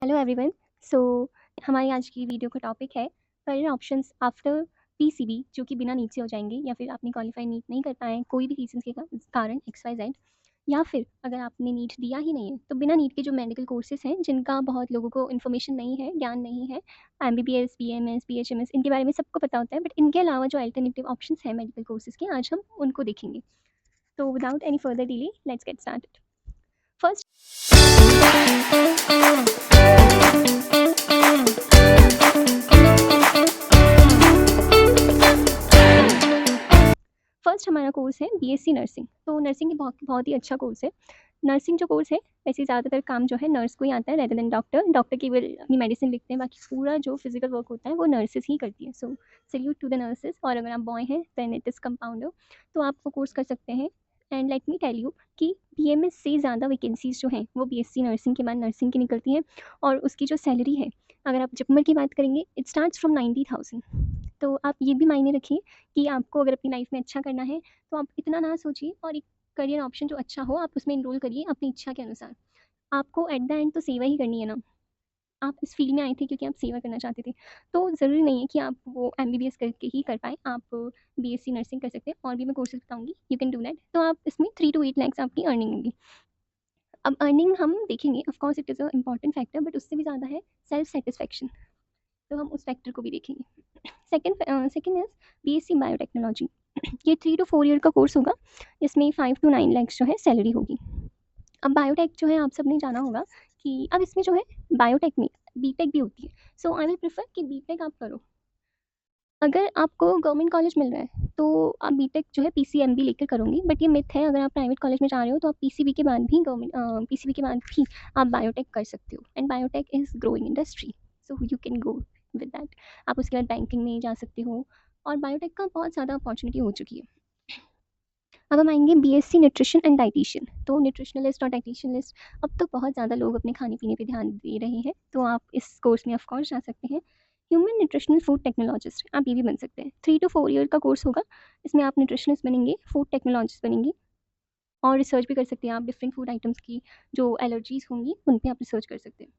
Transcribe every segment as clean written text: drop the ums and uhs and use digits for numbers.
Hello everyone. सो हमारी आज की वीडियो का टॉपिक है करियर ऑप्शंस आफ्टर पीसीबी, जो कि बिना नीट से हो जाएंगे, या फिर आपने क्वालिफाई नीट नहीं कर पाए हैं कोई भी रीजन के कारण एक्स वाई जेड, या फिर अगर आपने नीट दिया ही नहीं है तो बिना नीट के जो मेडिकल कोर्सेज हैं जिनका बहुत लोगों को इन्फॉर्मेशन नहीं है, ज्ञान नहीं है। एमबीबीएस, बीएमएस, बीएचएमएस, इनके बारे में सबको पता होता है, बट इनके अलावा जो अल्टरनेटिव ऑप्शंस हैं मेडिकल कोर्सेज के, आज हम उनको देखेंगे। तो without any further delay let's get started. First first हमारा कोर्स है बीएससी नर्सिंग। तो नर्सिंग की बहुत बहुत ही अच्छा कोर्स है। नर्सिंग जो कोर्स है, वैसे ज़्यादातर काम जो है नर्स को ही आता है रेदर देन डॉक्टर। डॉक्टर केवल अपनी मेडिसिन लिखते हैं, बाकी पूरा जो फिजिकल वर्क होता है वो नर्सेज ही करती है। सो सैल्यूट टू द नर्सेज। और अगर आप बॉय हैं दैन इट इज़ कंपाउंडर, तो आप वो कोर्स कर सकते हैं। And let me tell you कि बीएमएस से ज़्यादा वैकेंसीज़ जो हैं वो बीएससी नर्सिंग के बाद नर्सिंग की निकलती हैं। और उसकी जो सैलरी है, अगर आप जिपमर की बात करेंगे, इट स्टार्ट्स फ्रॉम 90,000। तो आप ये भी मायने रखिए कि आपको अगर अपनी लाइफ में अच्छा करना है तो आप इतना ना सोचिए, और एक करियर ऑप्शन जो अच्छा हो आप उसमें इनरोल करिए अपनी इच्छा के अनुसार। आपको एट द एंड तो सेवा ही करनी है ना। आप इस फील्ड में आए थे क्योंकि आप सेवा करना चाहते थे, तो ज़रूरी नहीं है कि आप वो एमबीबीएस करके ही कर पाएँ। आप बीएससी नर्सिंग कर सकते हैं, और भी मैं कोर्सेज बताऊँगी, यू कैन डू दैट। तो आप इसमें 3 to 8 लैक्स आपकी अर्निंग होगी। अब अर्निंग हम देखेंगे, of course it is a important factor, but उससे भी ज़्यादा है सेल्फ सैटिस्फैक्शन। तो हम उस फैक्टर को भी देखेंगे। Second is BSc biotechnology. ये 3 to 4 ईयर का कोर्स होगा। इसमें 5 to 9 लैक्स जो है सैलरी होगी। अब बायोटेक जो है आप सबने जाना होगा कि अब इसमें जो है बायोटेक में बीटेक भी होती है। सो आई विल प्रेफर कि बीटेक आप करो। अगर आपको गवर्नमेंट कॉलेज मिल रहा है तो आप बीटेक जो है पीसीएमबी लेकर करोगे, बट ये मिथ है। अगर आप प्राइवेट कॉलेज में जा रहे हो तो आप पीसीबी के बाद भी पीसीबी के बाद भी आप बायोटेक कर सकते हो। And biotech is growing industry, so you can go with that. आप उसके बाद बैंकिंग में जा सकते हो, और बायोटेक का बहुत ज़्यादा अपॉर्चुनिटी हो चुकी है। अब हम आएंगे बीएससी न्यूट्रिशन एंड डाइटिशियन। तो न्यूट्रिशनलिस्ट और डाइटिशियनिस्ट, अब तो बहुत ज़्यादा लोग अपने खाने पीने पे ध्यान दे रहे हैं, तो आप इस कोर्स में ऑफ कोर्स जा सकते हैं। ह्यूमन न्यूट्रिशनल फूड टेक्नोलॉजिस्ट आप ये भी बन सकते हैं। 3 to 4 ईयर का कोर्स होगा। इसमें आप न्यूट्रिशनिस्ट बनेंगे, फूड टेक्नोलॉजिस्ट बनेंगे, और रिसर्च भी कर सकते हैं। आप डिफरेंट फूड आइटम्स की जो एलर्जीज़ होंगी उन पे आप रिसर्च कर सकते हैं।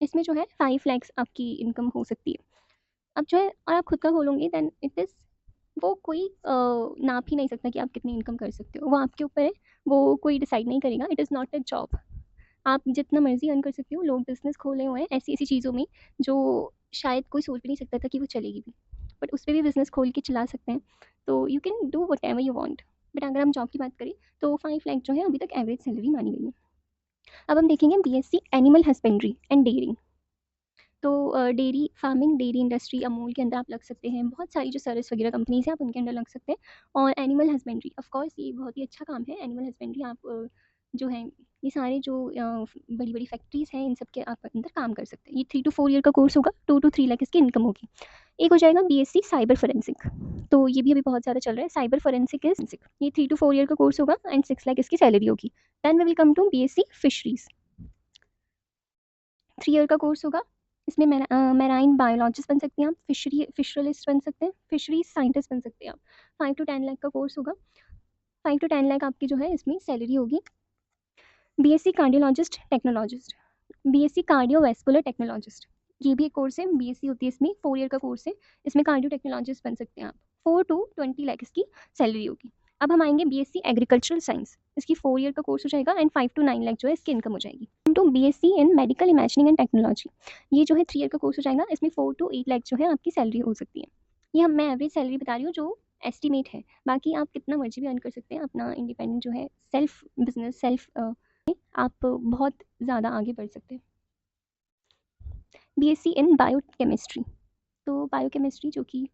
इसमें जो है 5 लैक्स आपकी इनकम हो सकती है। अब जो है, और आप खुद का खोलोगे दैन इट इज़, वो कोई नाप ही नहीं सकता कि आप कितनी इनकम कर सकते हो। वो आपके ऊपर है, वो कोई डिसाइड नहीं करेगा। It is not a job. आप जितना मर्ज़ी अर्न कर सकते हो। लोग बिज़नेस खोले हुए हैं ऐसी-ऐसी चीज़ों में जो शायद कोई सोच भी नहीं सकता था कि वो चलेगी भी। बट उस पे भी बिज़नेस खोल के चला सकते हैं। तो you can do whatever you want. But अगर हम जॉब की बात करें तो 5 लाख जो है अभी तक एवरेज सैलरी मानी गई है। अब हम देखेंगे BSc animal husbandry and dairying. तो dairy farming, dairy industry, Amul के अंदर आप लग सकते हैं। बहुत सारी जो सर्विस वगैरह कंपनीज़ हैं आप उनके अंदर लग सकते हैं। और एनिमल हस्बेंड्री, ऑफ कोर्स ये बहुत ही अच्छा काम है। एनिमल हस्बेंड्री आप जो है, ये सारे जो बड़ी-बड़ी फैक्ट्रीज़ हैं इन सब के आप अंदर काम कर सकते हैं। ये 3 to 4 ईयर का कोर्स होगा। 2 to 3 लाख इसकी इनकम होगी। एक हो जाएगा बीएससी साइबर फोरेंसिक। तो ये भी अभी बहुत ज़्यादा चल रहा है। साइबर फोरेंसिक ये 3 to 4 ईयर का कोर्स होगा एंड 6 लाख इसकी सैलरी होगी। Then we will come to BSc fisheries. 3 year का कोर्स होगा। इसमें मैराइन बायोलॉजिस्ट बन सकते हैं आप, फिशरलिस्ट बन सकते हैं, फिशरीज साइंटिस्ट बन सकते हैं आप। 5 to 10 लाख का कोर्स होगा। 5 to 10 लाख आपकी जो है इसमें सैलरी होगी। BSc cardiologist technologist, BSc cardiovascular technologist, ये भी एक कोर्स है। बीएससी होती है इसमें, 4 ईयर का कोर्स है। इसमें कार्डियो टेक्नोलॉजिस्ट बन सकते हैं आप। 4 to 20 लाख इसकी सैलरी होगी। अब हम आएंगे बीएससी एग्रीकल्चरल साइंस। इसकी 4 ईयर का कोर्स हो जाएगा एंड 5 to 9 लाख जो है इसकी इनकम हो जाएगी। To BSc in medical imagining and technology, ये जो है 3 ईयर का कोर्स हो जाएगा। इसमें 4 to 8 लाख जो है आपकी सैलरी हो सकती है। ये हम मैं एवरेज सैलरी बता रही हूँ जो एस्टिमेट है। बाकी आप कितना मर्जी भी अर्न कर सकते हैं। अपना इंडिपेंडेंट जो है सेल्फ बिजनेस, आप बहुत ज़्यादा आगे बढ़ सकते हैं। बीएससी इन बायोकेमिस्ट्री, तो बायोकेमिस्ट्री जो कि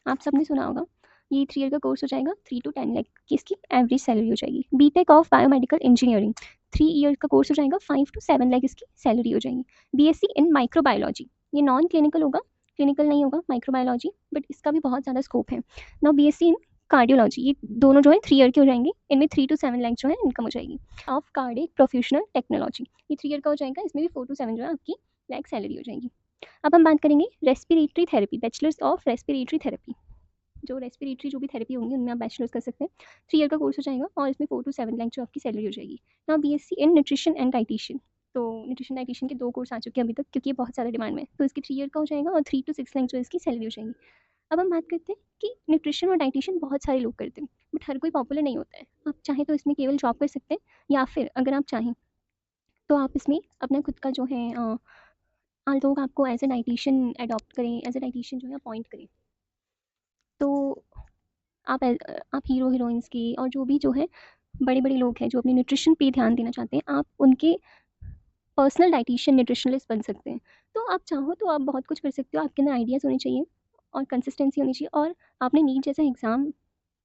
आप सबने सुना होगा, ये 3 ईयर का कोर्स हो जाएगा। 3 to 10 लाख की इसकी एवरेज सैलरी हो जाएगी। BTech of biomedical engineering, 3 year का कोर्स हो जाएगा। 5 to 7 लाख इसकी सैलरी हो जाएगी। बीएससी इन माइक्रोबायोलॉजी, ये नॉन क्लिनिकल होगा, क्लिनिकल नहीं होगा माइक्रोबायोलॉजी, बट इसका भी बहुत ज़्यादा स्कोप है। नाउ बीएससी इन कार्डियोलॉजी, ये दोनों जो है 3 ईयर के हो जाएंगे। इनमें 3 to 7 लाख जो है इनकम हो जाएगी। ऑफ कार्डिक प्रोफ्यूशनल टेक्नोलॉजी, ये 3 ईयर का हो जाएगा। इसमें भी 4 to 7 जो है आपकी लाख सैलरी हो जाएगी। अब हम बात करेंगे respiratory therapy, bachelors of respiratory therapy. जो रेस्पिरेटरी जो भी थेरेपी होंगी उनमें आप बैचलर्स कर सकते हैं। 3 ईयर का कोर्स हो जाएगा और इसमें 4 to 7 लाख जो आपकी सैलरी हो जाएगी। Now BSc in nutrition and dietitian, तो न्यूट्रिशन डाइटिशियन के 2 कोर्स आ चुके हैं अभी तक, क्योंकि ये बहुत ज़्यादा डिमांड में है। तो इसकी 3 ईयर का हो जाएगा और 3 to 6 लाख जो है इसकी सैलरी हो जाएगी। अब हम बात करते हैं कि न्यूट्रिशन और डाइटिशियन बहुत सारे लोग करते हैं, बट हर कोई पॉपुलर नहीं होता है। आप चाहें तो इसमें केवल जॉब कर सकते हैं, या फिर अगर आप चाहें तो आप इसमें अपना खुद का जो है लोग आपको एज़ अ डाइटिशियन अडॉप्ट करें, एज़ अ डाइटिशियन जो है अपॉइंट करें। तो आप हीरो-हीरोइन्स की और जो भी जो है बड़े-बड़े लोग हैं जो अपने न्यूट्रिशन पे ध्यान देना चाहते हैं, आप उनके पर्सनल डाइटिशियन, न्यूट्रिशनिस्ट बन सकते हैं। तो आप चाहो तो आप बहुत कुछ कर सकते हो, आपके अंदर आइडियाज़ होने चाहिए और कंसिस्टेंसी होनी चाहिए, और आपने नीट जैसा एग्ज़ाम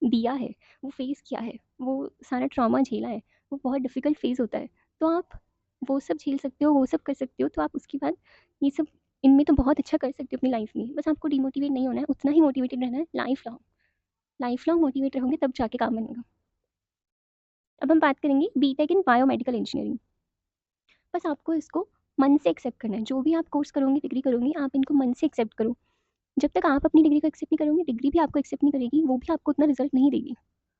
दिया है, वो फेस किया है, वो सारा ट्रॉमा झेला है, वो बहुत डिफ़िकल्ट फ़ेज़ होता है। तो आप वो सब झेल सकते हो, वो सब कर सकते हो, तो आप उसके बाद ये सब इनमें तो बहुत अच्छा कर सकते हो अपनी लाइफ़ में। बस आपको डिमोटिवेट नहीं होना है, उतना ही मोटिवेटेड रहना है life long. Life long motivate रहोगे तब जाके काम बनेगा। अब हम बात करेंगे बीटेक इन बायोमेडिकल इंजीनियरिंग। बस आपको इसको मन से एक्सेप्ट करना है। जो भी आप कोर्स करोगे, डिग्री करोगे, आप इनको मन से एक्सेप्ट करो। जब तक आप अपनी डिग्री को एक्सेप्ट नहीं करोगे, डिग्री भी आपको एक्सेप्ट नहीं करेगी, वो भी आपको उतना रिज़ल्ट नहीं देगी।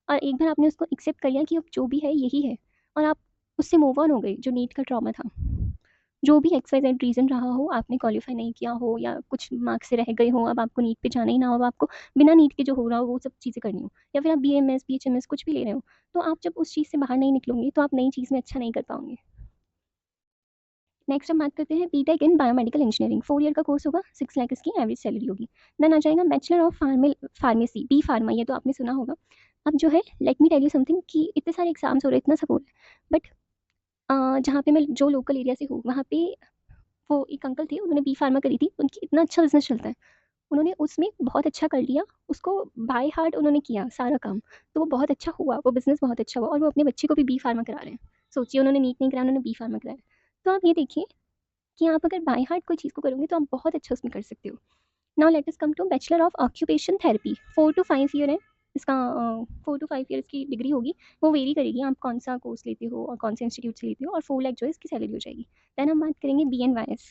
और एक बार आपने उसको एक्सेप्ट कर लिया कि अब जो भी है यही है, और आप उससे मूव ऑन हो गए, जो नीट का ट्रॉमा था। जो भी एक्स वाई ज़ेड रीज़न रहा हो, आपने क्वालीफाई नहीं किया हो या कुछ मार्क्स से रह गए हो, अब आपको नीट पे जाना ही ना हो, अब आपको बिना नीट के जो हो रहा हो वो सब चीज़ें करनी हो, या फिर आप बीएमएस, बीएचएमएस कुछ भी ले रहे हो, तो आप जब उस चीज़ से बाहर नहीं निकलोगे, तो आप नई चीज़ में अच्छा नहीं कर पाओगे। नेक्स्ट हम बात करते हैं BTech in biomedical engineering. 4 year का कोर्स होगा, 6 लाख इसकी एवरेज सैलरी होगी। देन आ जाएगा bachelor of pharmacy, B pharma, ये तो आपने सुना होगा। अब जो है, let me tell you something, कि इतने सारे एग्जाम्स हो रहे हैं, इतना सब हो रहा है, बट जहाँ पे मैं जो लोकल एरिया से हूँ, वहाँ पे वो एक अंकल थे, उन्होंने बी फार्मा करी थी, उनकी इतना अच्छा बिजनेस चलता है, उन्होंने उसमें बहुत अच्छा कर लिया, उसको बाय हार्ट उन्होंने किया सारा काम, तो वो बहुत अच्छा हुआ, वो बिज़नेस बहुत अच्छा हुआ, और वो अपने बच्चे को भी बी फार्मा करा रहे हैं। सोचिए, उन्होंने नीट नहीं कराया, उन्होंने बी फार्मा कराया। तो आप ये देखिए कि आप अगर बाय हार्ट कोई चीज़ को करोगे, तो आप बहुत अच्छा उसमें कर सकते हो। Now let us come to bachelor of occupation therapy. 4 to 5 year है इसका, 4 टू 5 ईयर्स की डिग्री होगी। वो वेरी करेगी, आप कौन सा कोर्स लेते हो और कौन से इंस्टीट्यूट से लेते हो, और 4 लाख जो है इसकी सैलरी हो जाएगी। देन हम बात करेंगे BNYS।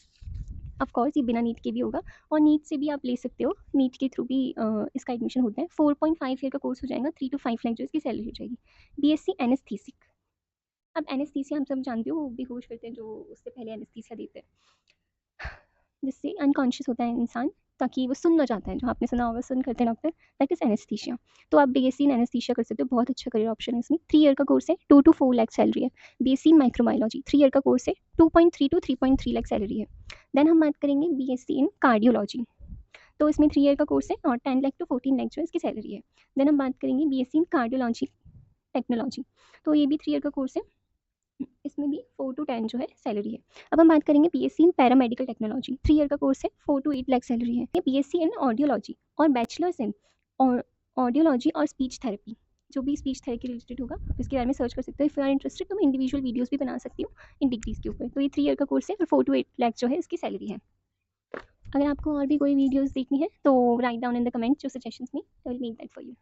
ऑफ कोर्स ये बिना नीट के भी होगा, और नीट से भी आप ले सकते हो, नीट के थ्रू भी इसका एडमिशन होता है। 4.5 ईयर का कोर्स हो जाएगा, 3 टू 5 लाख जो इसकी सैलरी हो जाएगी। BSc एनेस्थीसिक। अब एनेस्थीसिया हम सब जानते हो, वो बेहोश करते हैं जो उससे पहले एनेस्थीसिया देते हैं, जिससे अनकॉन्शियस होता है इंसान, ताकि वो सुन ना जाता है, जो आपने सुना होगा सुन करते हैं डॉक्टर, दैट इज़ एनेस्थीसिया। तो आप बीएससी इन एनेस्थीसिया कर सकते हो, बहुत अच्छा करियर ऑप्शन है इसमें। 3 ईयर का कोर्स है, 2 टू 4 लाख सैलरी है। बीएससी इन माइक्रोबायोलॉजी, 3 ईयर का कोर्स है, 2.3 टू 3.3 लाख सैलरी है। देन हम बात करेंगे बीएससी इन कार्डियोलॉजी, तो इसमें 3 ईयर का कोर्स है और 10 लाख टू 14 लाख जो है इसकी सैलरी है। देन हम बात करेंगे बीएससी इन कार्डियोलॉजी टेक्नोलॉजी, तो ये भी 3 ईयर का कोर्स है, इसमें भी 4 टू 10 जो है सैलरी है। अब हम बात करेंगे BSc in paramedical technology, 3 year का कोर्स है, 4 टू 8 लाख सैलरी है। बीएससी इन ऑडियोलॉजी और बैचलर्स इन ऑडियोलॉजी और स्पीच थेरेपी, जो भी स्पीच थेरेपी रिलेटेड होगा इसके बारे में सर्च कर सकते हो। इफ़ यू आर इंटरेस्टेड तो मैं इंडिविजुअल वीडियोस भी बना सकती हूँ इन डिग्रीज के ऊपर। तो ये 3 ईयर का कोर्स है और 4 टू 8 लाख जो है इसकी सैलरी है। अगर आपको और भी कोई वीडियोस देखनी है तो write down in the comment जो सजेशंस में, I will make that for you.